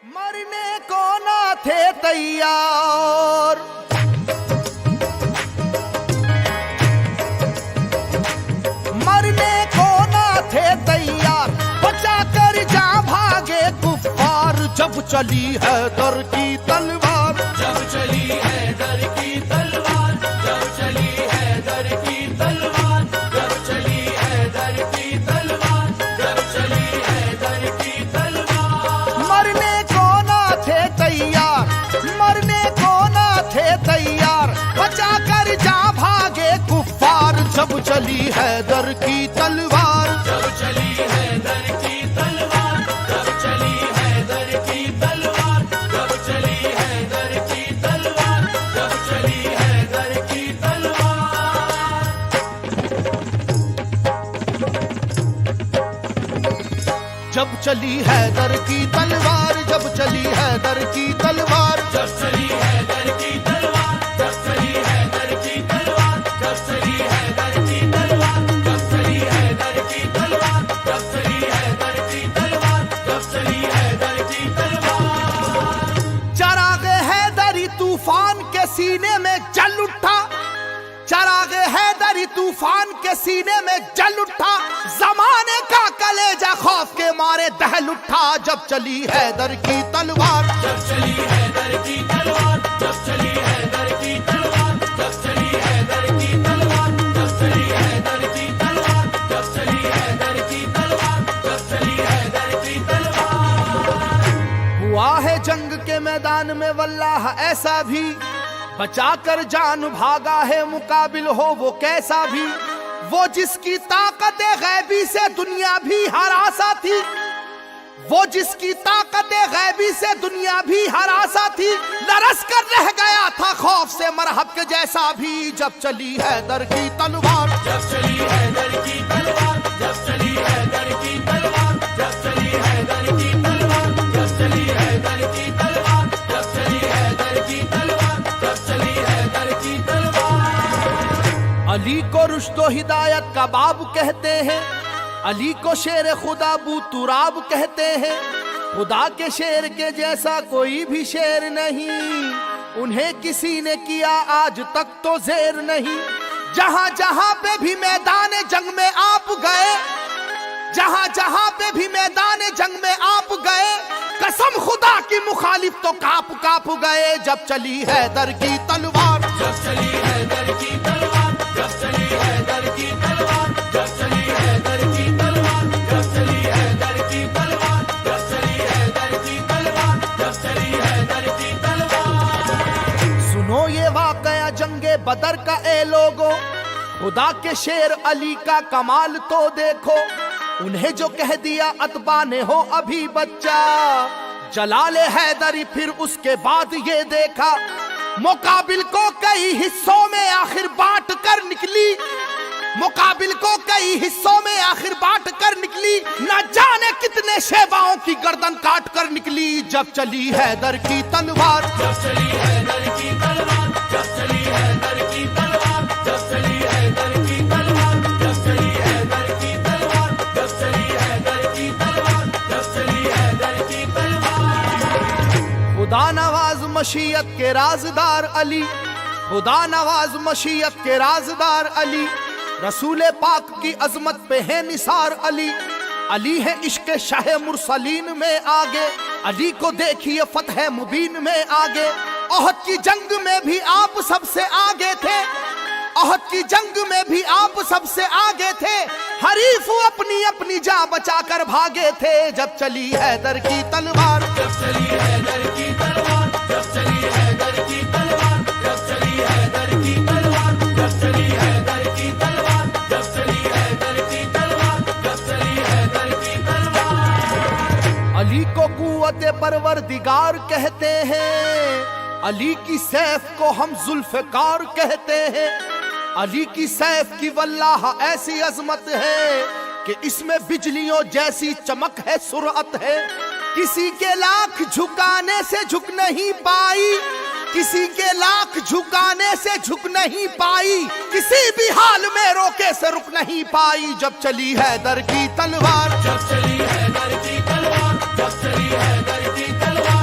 مرنے کو نہ تھے تیار، مرنے کو نہ تھے تیار، بچا کر جا بھاگے کفار، جب چلی حیدر کی تلوار، جب چلی حیدر کی تلوار، جب چلی حیدر کی تلوار، جب چلی حیدر کی تلوار، جب چلی حیدر کی تلوار، مرنے کو نہ تھے تیار، مرنے کو نہ تھے تیار، بچا کر جا بھاگے کفار، جب چلی حیدر کی تلوار، جب چلی حیدر کی تلوار، جب چلی حیدر کی تلوار، جب چلی حیدر کی تلوار، جب چلی حیدر کی تلوار، جب چلی حیدر کی تلوار، جب چلی حیدر کی تلوار، جب چلی حیدر کی تلوار، جب چلی حیدر کی تلوار، جب چلی حیدر کی تلوار، جب چلی حیدر کی تلوار، جب چلی حیدر کی تلوار، جب چلی حیدر کی تلوار، چراغ حیدری طوفان کے سینے میں جل اٹھا، چراغ حیدری طوفان کے سینے میں جل اٹھا، زمانے کا کلیجہ خوف کے مارے دہل اٹھا، جب چلی حیدر کی تلوار، جب چلی حیدر کی تلوار، جب چلی حیدر کی تلوار، جب چلی حیدر کی تلوار، جب چلی حیدر کی تلوار، جب چلی حیدر کی تلوار، جب چلی حیدر کی تلوار، ہوا ہے جنگ کے میدان میں واللہ ایسا بھی، بچا کر جان بھاگا ہے مقابل ہو وہ کیسا بھی، وہ جس کی طاقت غیبی سے دنیا بھی ہراسا تھی، وہ جس کی طاقت غیبی سے دنیا بھی ہراسا تھی، لرز کر رہ گیا تھا خوف سے مرہب کے جیسا بھی، جب چلی حیدر کی تلوار، جب چلی حیدر کی تلوار، جب چلی حیدر کی تلوار، جب چلی حیدر کی تلوار، جب چلی حیدر کی تلوار، جب چلی حیدر کی تلوار، جب چلی حیدر کی تلوار، علی کو رشد و ہدایت کا باب کہتے ہیں، علی کو شیر خدا ابو تراب کہتے ہیں، خدا کے شیر کے جیسا کوئی بھی شیر نہیں، انہیں کسی نے کیا آج تک تو زیر نہیں، جہاں جہاں پہ بھی میدان جنگ میں آپ گئے، جہاں جہاں پہ بھی میدان جنگ میں آپ گئے، قسم خدا کی مخالف تو کاپ کاپ گئے، جب چلی حیدر کی تلوار، جب چلی حیدر کی تلوار، جب چلی حیدر کی تلوار، جب چلی حیدر کی تلوار، جب چلی حیدر کی تلوار، جب چلی حیدر کی تلوار، جب چلی حیدر کی تلوار، سنو یہ واقعہ جنگ بدر کا اے لوگو، خدا کے شیر علی کا کمال تو دیکھو، انہیں جو کہہ دیا اتباع نے ہو ابھی بچہ، جلال حیدری پھر اس کے بعد یہ دیکھا، مقابل کو کئی حصوں میں آخر بانٹ کر نکلی، مقابل کو کئی حصوں میں آخر بانٹ کر نکلی، نہ جانے کتنے شیواؤں کی گردن کاٹ کر نکلی، جب چلی حیدر کی تلوار، جب چلی حیدر کی تلوار، جب چلی حیدر کی تلوار، جب چلی حیدر کی تلوار، جب چلی حیدر کی تلوار، جب چلی حیدر کی تلوار، جب چلی حیدر کی تلوار، خدا نواز مشیت کے رازدار علی، خدا نواز مشیت کے رازدار علی، رسول پاک کی عظمت پہ ہے نثار علی، علی ہے عشق شاہ مرسلین میں آگے، علی کو دیکھیے فتح مبین میں آگے، احد کی جنگ میں بھی آپ سب سے آگے تھے، احد کی جنگ میں بھی آپ سب سے آگے تھے، حریف اپنی اپنی جان بچا کر بھاگے تھے، جب چلی حیدر کی تلوار، جب چلی حیدر کی تلوار، جب چلی حیدر کی تلوار، جب چلی حیدر کی تلوار، جب چلی حیدر کی تلوار، جب چلی حیدر کی تلوار، جب چلی حیدر کی تلوار، علی کو قوت پروردگار کہتے ہیں، علی کی سیف کو ہم ذوالفقار کہتے ہیں، علی کی سیف کی واللہ ایسی عظمت ہے کہ اس میں بجلیوں جیسی چمک ہے، سرعت ہے، کسی کے لاکھ جھکانے سے جھک نہیں پائی، کسی کے لاکھ جھکانے سے جھک نہیں پائی، کسی بھی حال میں روکے سے رک نہیں پائی، جب چلی حیدر کی تلوار، جب چلی حیدر کی تلوار، جب چلی حیدر کی تلوار،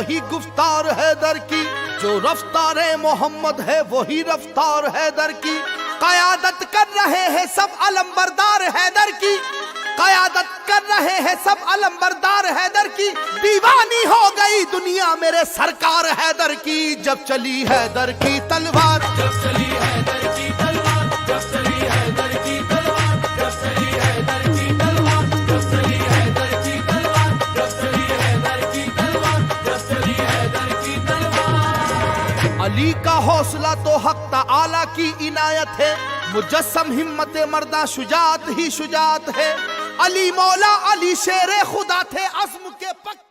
وہی گفتار حیدر کی، جو رفتار محمد ہے وہی رفتار حیدر کی، قیادت کر رہے ہیں سب علمبردار حیدر کی، قیادت کر رہے ہیں سب علمبردار حیدر کی، دیوانی ہو گئی دنیا میرے سرکار حیدر کی، جب چلی حیدر کی تلوار، جب چلی حیدر کی تلوار، جب چلی حیدر کی تلوار، جب چلی حیدر کی تلوار، جب چلی حیدر کی تلوار، جب چلی حیدر کی تلوار، جب چلی حیدر کی تلوار۔ علی کا حوصلہ تو حق تعالی کی عنایت ہے، مجسم ہمت مردہ شجاعت ہی شجاعت ہے، علی مولا علی شیر خدا تھے عزم کے پکے۔